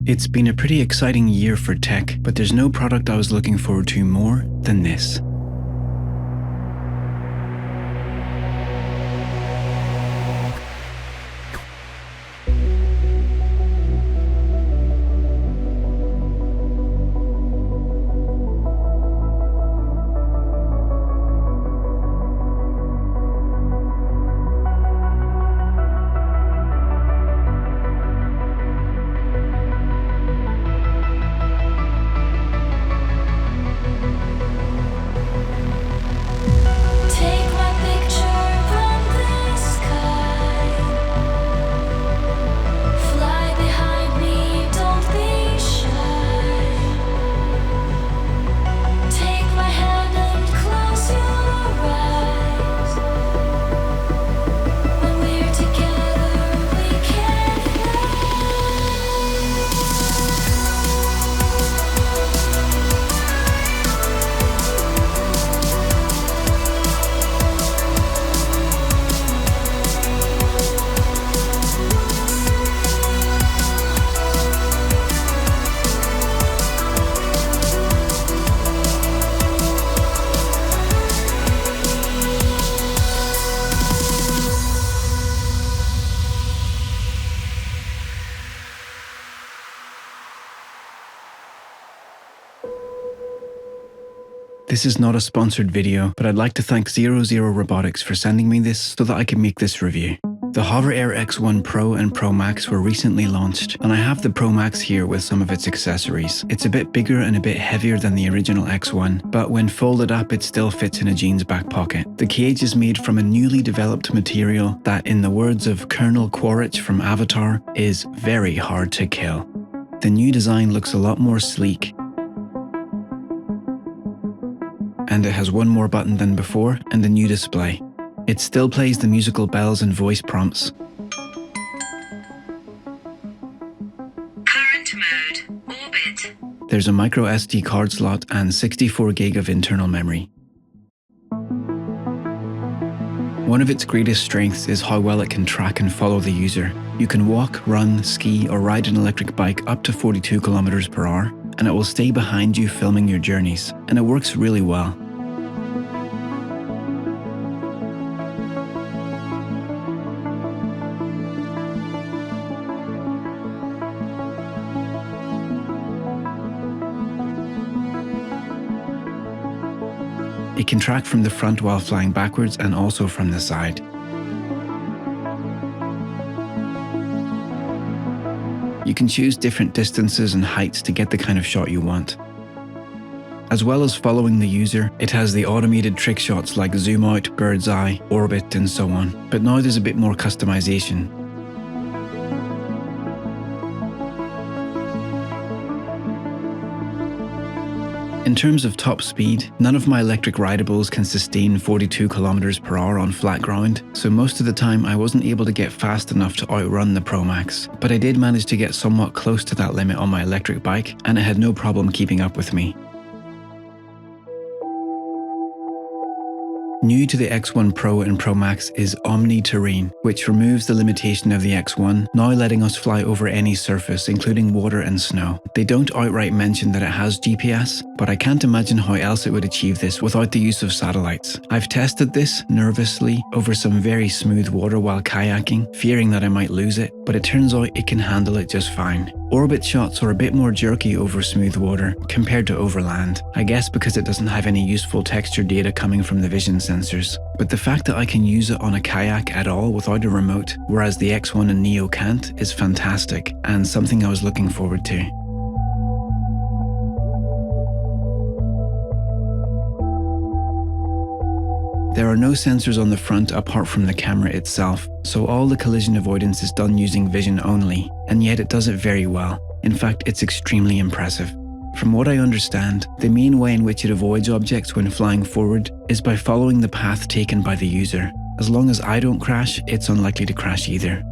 It's been a pretty exciting year for tech, but there's no product I was looking forward to more than this. This is not a sponsored video, but I'd like to thank 00 Robotics for sending me this so that I could make this review. The HoverAir X1 Pro and Pro Max were recently launched, and I have the Pro Max here with some of its accessories. It's a bit bigger and a bit heavier than the original X1, but when folded up it still fits in a jeans back pocket. The cage is made from a newly developed material that, in the words of Colonel Quaritch from Avatar, is very hard to kill. The new design looks a lot more sleek, and it has one more button than before and a new display. It still plays the musical bells and voice prompts. Current mode, orbit. There's a micro SD card slot and 64 gig of internal memory. One of its greatest strengths is how well it can track and follow the user. You can walk, run, ski, or ride an electric bike up to 42 kilometers per hour, and it will stay behind you filming your journeys, and it works really well. It can track from the front while flying backwards and also from the side. You can choose different distances and heights to get the kind of shot you want. As well as following the user, it has the automated trick shots like zoom out, bird's eye, orbit, and so on. But now there's a bit more customization. In terms of top speed, none of my electric rideables can sustain 42 kilometers per hour on flat ground, so most of the time I wasn't able to get fast enough to outrun the Pro Max. But I did manage to get somewhat close to that limit on my electric bike, and it had no problem keeping up with me. New to the X1 Pro and Pro Max is Omni Terrain, which removes the limitation of the X1, now letting us fly over any surface, including water and snow. They don't outright mention that it has GPS, but I can't imagine how else it would achieve this without the use of satellites. I've tested this, nervously, over some very smooth water while kayaking, fearing that I might lose it, but it turns out it can handle it just fine. Orbit shots are a bit more jerky over smooth water compared to over land, I guess because it doesn't have any useful texture data coming from the vision sensors. But the fact that I can use it on a kayak at all without a remote, whereas the X1 and Neo can't, is fantastic, and something I was looking forward to. There are no sensors on the front apart from the camera itself, so all the collision avoidance is done using vision only, and yet it does it very well. In fact, it's extremely impressive. From what I understand, the main way in which it avoids objects when flying forward is by following the path taken by the user. As long as I don't crash, it's unlikely to crash either.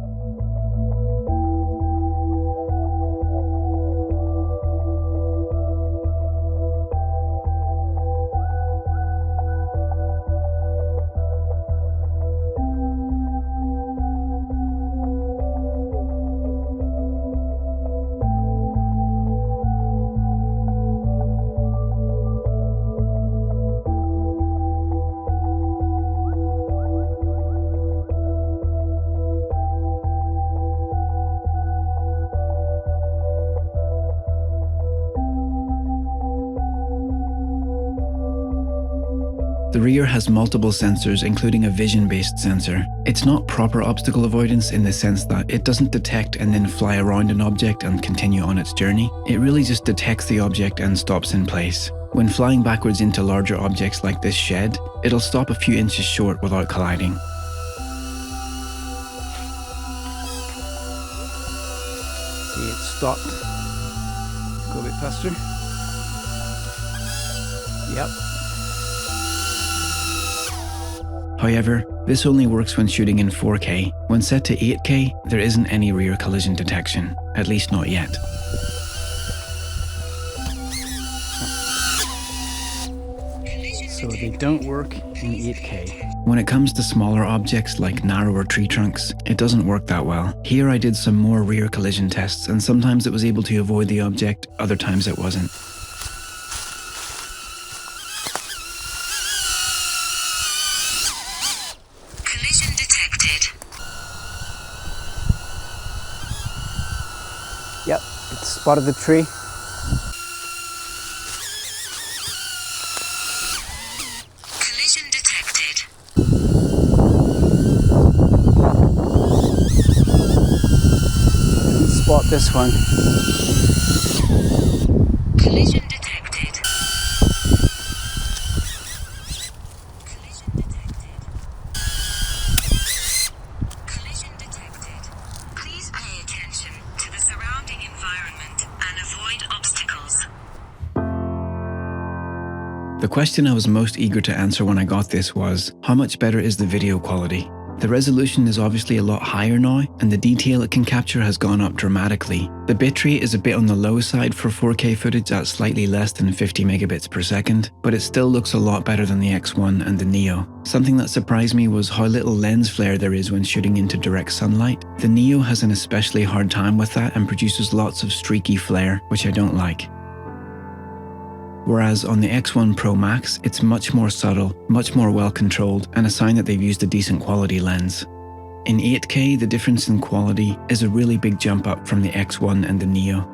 The rear has multiple sensors, including a vision-based sensor. It's not proper obstacle avoidance in the sense that it doesn't detect and then fly around an object and continue on its journey. It really just detects the object and stops in place. When flying backwards into larger objects like this shed, it'll stop a few inches short without colliding. See, it stopped. Go a bit faster. Yep. However, this only works when shooting in 4K. When set to 8K, there isn't any rear collision detection, at least not yet. So they don't work in 8K. When it comes to smaller objects like narrower tree trunks, it doesn't work that well. Here I did some more rear collision tests, and sometimes it was able to avoid the object, other times it wasn't. Collision detected. Yep, it spotted the tree. Collision detected. Didn't spot this one. Collision detected. Collision detected. Collision detected. Please pay attention to the surrounding environment and avoid obstacles. The question I was most eager to answer when I got this was, how much better is the video quality? The resolution is obviously a lot higher now, and the detail it can capture has gone up dramatically. The bitrate is a bit on the low side for 4K footage at slightly less than 50 megabits per second, but it still looks a lot better than the X1 and the Neo. Something that surprised me was how little lens flare there is when shooting into direct sunlight. The Neo has an especially hard time with that and produces lots of streaky flare, which I don't like. Whereas on the X1 Pro Max, it's much more subtle, much more well controlled, and a sign that they've used a decent quality lens. In 8K, the difference in quality is a really big jump up from the X1 and the Neo.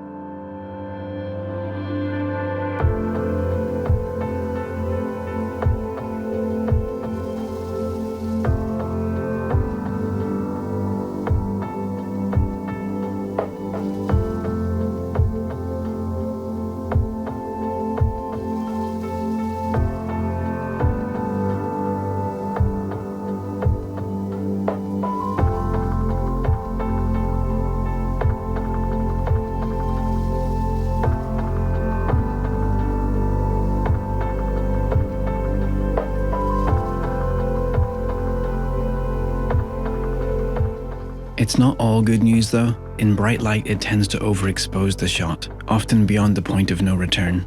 It's not all good news though. In bright light, it tends to overexpose the shot, often beyond the point of no return.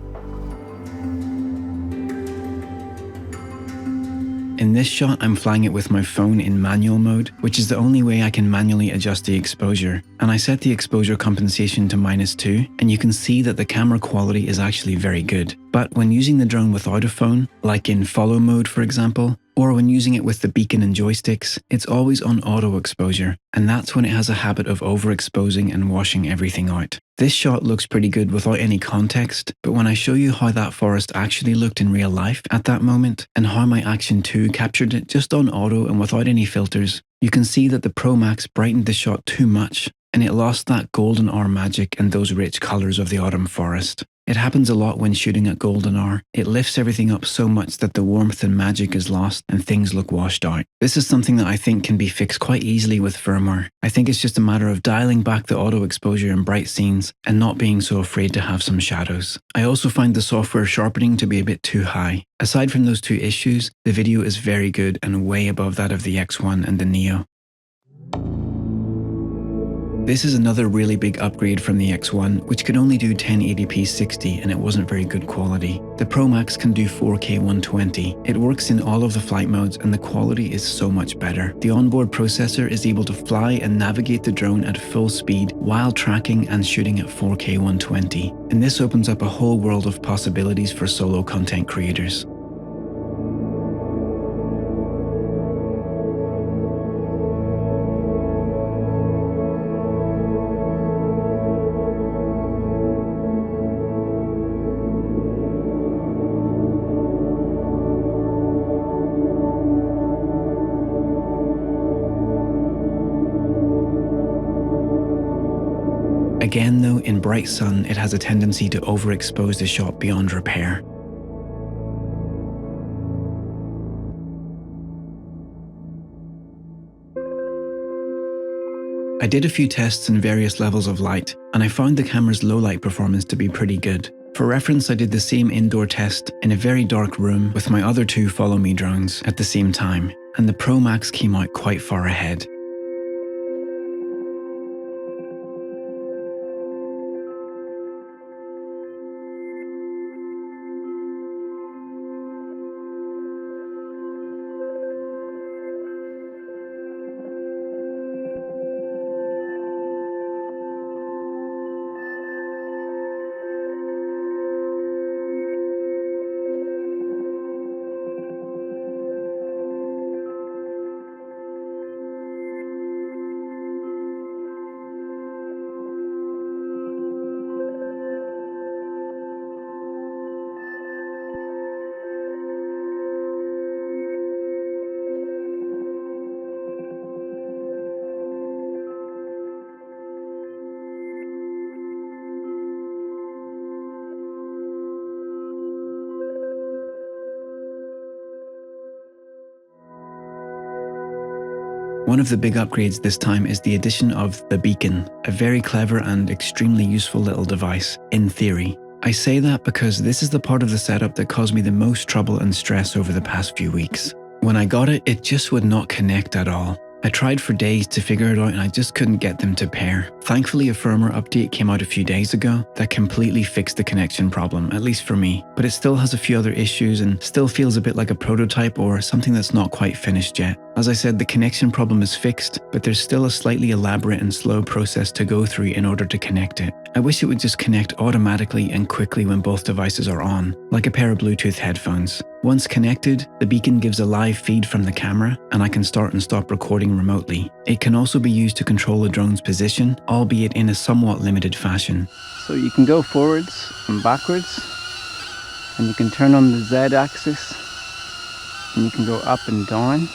In this shot, I'm flying it with my phone in manual mode, which is the only way I can manually adjust the exposure. And I set the exposure compensation to -2, and you can see that the camera quality is actually very good. But when using the drone without a phone, like in follow mode for example, or when using it with the beacon and joysticks, it's always on auto exposure, and that's when it has a habit of overexposing and washing everything out. This shot looks pretty good without any context, but when I show you how that forest actually looked in real life at that moment, and how my Action 2 captured it just on auto and without any filters, you can see that the Pro Max brightened the shot too much, and it lost that golden hour magic and those rich colours of the autumn forest. It happens a lot when shooting at golden hour. It lifts everything up so much that the warmth and magic is lost and things look washed out. This is something that I think can be fixed quite easily with firmware. I think it's just a matter of dialing back the auto exposure in bright scenes and not being so afraid to have some shadows. I also find the software sharpening to be a bit too high. Aside from those two issues, the video is very good and way above that of the X1 and the Neo. This is another really big upgrade from the X1, which could only do 1080p 60 and it wasn't very good quality. The Pro Max can do 4K 120. It works in all of the flight modes and the quality is so much better. The onboard processor is able to fly and navigate the drone at full speed while tracking and shooting at 4K 120. And this opens up a whole world of possibilities for solo content creators. Again though, in bright sun, it has a tendency to overexpose the shot beyond repair. I did a few tests in various levels of light, and I found the camera's low light performance to be pretty good. For reference, I did the same indoor test in a very dark room with my other two Follow Me drones at the same time, and the Pro Max came out quite far ahead. One of the big upgrades this time is the addition of the beacon, a very clever and extremely useful little device, in theory. I say that because this is the part of the setup that caused me the most trouble and stress over the past few weeks. When I got it, it just would not connect at all. I tried for days to figure it out and I just couldn't get them to pair. Thankfully, a firmware update came out a few days ago that completely fixed the connection problem, at least for me. But it still has a few other issues and still feels a bit like a prototype or something that's not quite finished yet. As I said, the connection problem is fixed, but there's still a slightly elaborate and slow process to go through in order to connect it. I wish it would just connect automatically and quickly when both devices are on, like a pair of Bluetooth headphones. Once connected, the beacon gives a live feed from the camera, and I can start and stop recording remotely. It can also be used to control the drone's position, albeit in a somewhat limited fashion. So you can go forwards and backwards, and you can turn on the Z axis, and you can go up and down.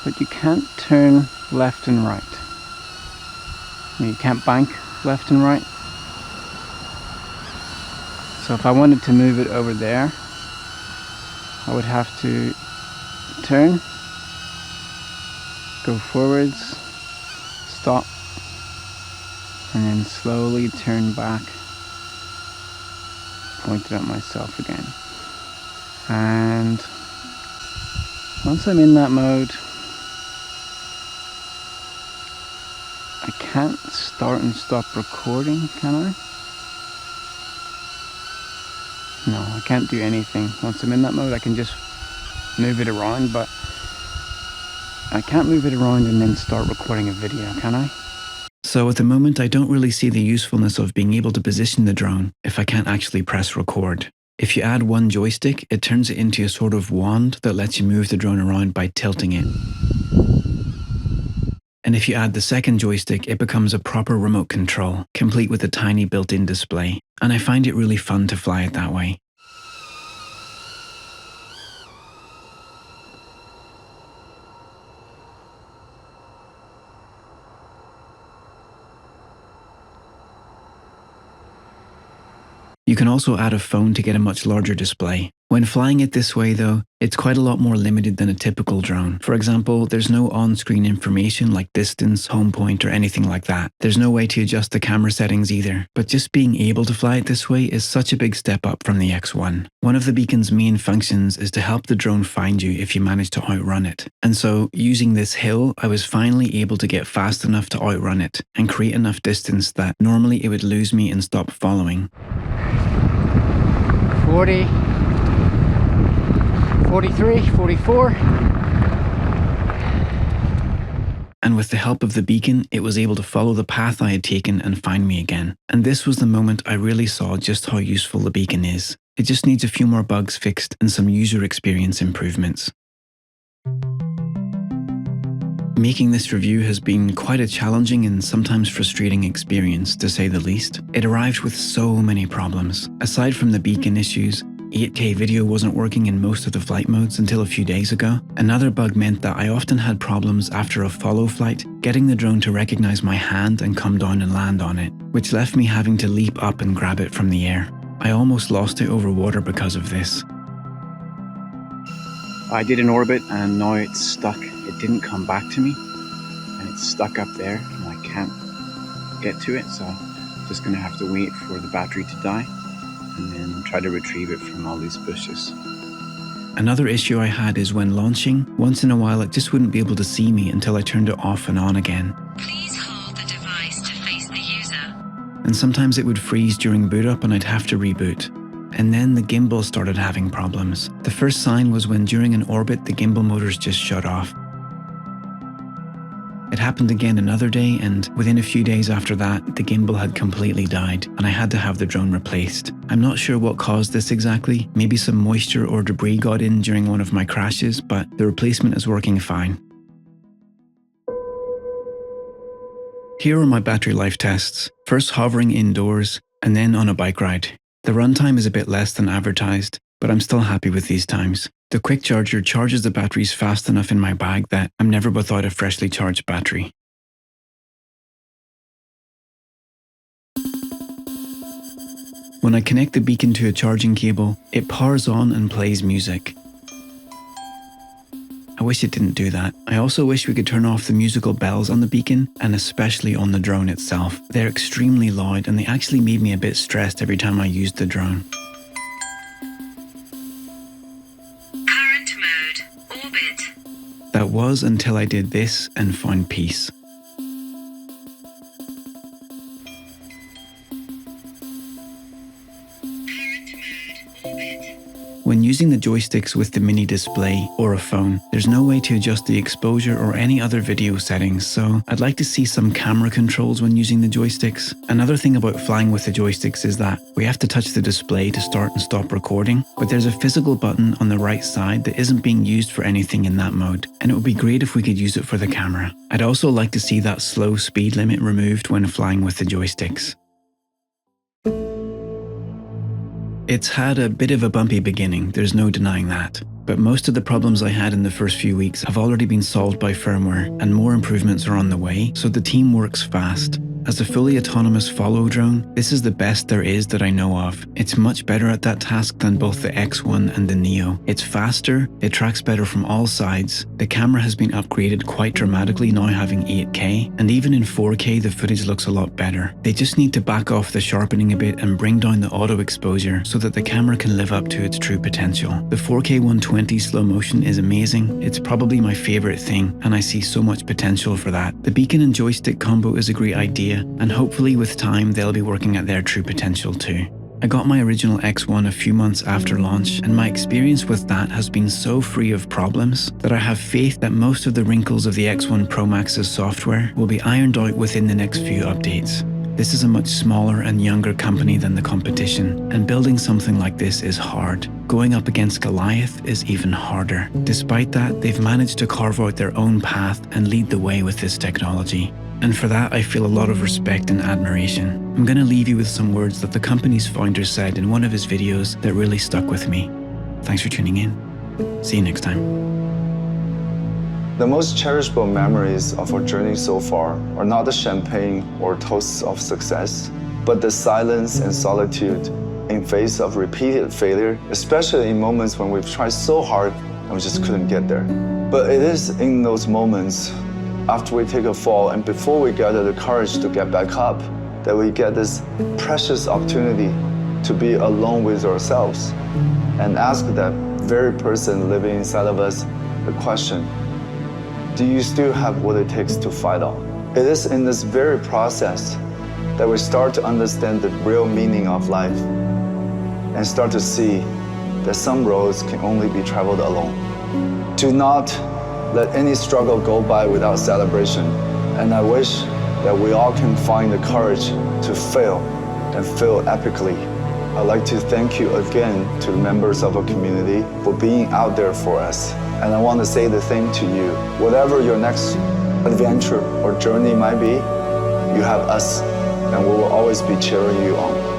But you can't turn left and right. You can't bank left and right. So if I wanted to move it over there, I would have to turn, go forwards, stop, and then slowly turn back, point it at myself again. And once I'm in that mode, I can't start and stop recording, can I? No, I can't do anything. Once I'm in that mode, I can just move it around, but I can't move it around and then start recording a video, can I? So at the moment, I don't really see the usefulness of being able to position the drone if I can't actually press record. If you add one joystick, it turns it into a sort of wand that lets you move the drone around by tilting it. And if you add the second joystick, it becomes a proper remote control, complete with a tiny built-in display. And I find it really fun to fly it that way. You can also add a phone to get a much larger display. When flying it this way though, it's quite a lot more limited than a typical drone. For example, there's no on-screen information like distance, home point, or anything like that. There's no way to adjust the camera settings either. But just being able to fly it this way is such a big step up from the X1. One of the beacon's main functions is to help the drone find you if you manage to outrun it. And so, using this hill, I was finally able to get fast enough to outrun it and create enough distance that normally it would lose me and stop following. 40, 43, 44. And with the help of the beacon, it was able to follow the path I had taken and find me again. And this was the moment I really saw just how useful the beacon is. It just needs a few more bugs fixed and some user experience improvements. Making this review has been quite a challenging and sometimes frustrating experience, to say the least. It arrived with so many problems. Aside from the beacon issues, 8K video wasn't working in most of the flight modes until a few days ago. Another bug meant that I often had problems after a follow flight getting the drone to recognize my hand and come down and land on it, which left me having to leap up and grab it from the air. I almost lost it over water because of this. I did an orbit and now it's stuck. It didn't come back to me and it's stuck up there and I can't get to it, so I'm just gonna have to wait for the battery to die and then try to retrieve it from all these bushes. Another issue I had is when launching, once in a while it just wouldn't be able to see me until I turned it off and on again. Please hold the device to face the user. And sometimes it would freeze during boot up and I'd have to reboot. And then the gimbal started having problems. The first sign was when during an orbit the gimbal motors just shut off. It happened again another day, and within a few days after that, the gimbal had completely died and I had to have the drone replaced. I'm not sure what caused this exactly. Maybe some moisture or debris got in during one of my crashes, but the replacement is working fine. Here are my battery life tests. First hovering indoors, and then on a bike ride. The runtime is a bit less than advertised, but I'm still happy with these times. The quick charger charges the batteries fast enough in my bag that I'm never without a freshly charged battery. When I connect the beacon to a charging cable, it powers on and plays music. I wish it didn't do that. I also wish we could turn off the musical bells on the beacon, and especially on the drone itself. They're extremely loud and they actually made me a bit stressed every time I used the drone. Current mode, orbit. That was until I did this and found peace. Current mode, orbit. When using the joysticks with the mini display or a phone, there's no way to adjust the exposure or any other video settings, so I'd like to see some camera controls when using the joysticks. Another thing about flying with the joysticks is that we have to touch the display to start and stop recording, but there's a physical button on the right side that isn't being used for anything in that mode, and it would be great if we could use it for the camera. I'd also like to see that slow speed limit removed when flying with the joysticks. It's had a bit of a bumpy beginning, there's no denying that. But most of the problems I had in the first few weeks have already been solved by firmware, and more improvements are on the way, so the team works fast. As a fully autonomous follow drone, this is the best there is that I know of. It's much better at that task than both the X1 and the Neo. It's faster, it tracks better from all sides, the camera has been upgraded quite dramatically now having 8K, and even in 4K the footage looks a lot better. They just need to back off the sharpening a bit and bring down the auto exposure so that the camera can live up to its true potential. The 4K 120 slow motion is amazing, it's probably my favourite thing, and I see so much potential for that. The beacon and joystick combo is a great idea, and hopefully with time they'll be working at their true potential too. I got my original X1 a few months after launch, and my experience with that has been so free of problems that I have faith that most of the wrinkles of the X1 Pro Max's software will be ironed out within the next few updates. This is a much smaller and younger company than the competition, and building something like this is hard. Going up against Goliath is even harder. Despite that, they've managed to carve out their own path and lead the way with this technology. And for that, I feel a lot of respect and admiration. I'm going to leave you with some words that the company's founder said in one of his videos that really stuck with me. Thanks for tuning in. See you next time. The most cherishable memories of our journey so far are not the champagne or toasts of success, but the silence and solitude in face of repeated failure, especially in moments when we've tried so hard and we just couldn't get there. But it is in those moments, after we take a fall and before we gather the courage to get back up, that we get this precious opportunity to be alone with ourselves and ask that very person living inside of us the question, do you still have what it takes to fight on? It is in this very process that we start to understand the real meaning of life and start to see that some roads can only be traveled alone. Do not let any struggle go by without celebration. And I wish that we all can find the courage to fail and fail epically. I'd like to thank you again to the members of our community for being out there for us. And I want to say the same to you. Whatever your next adventure or journey might be, you have us, and we will always be cheering you on.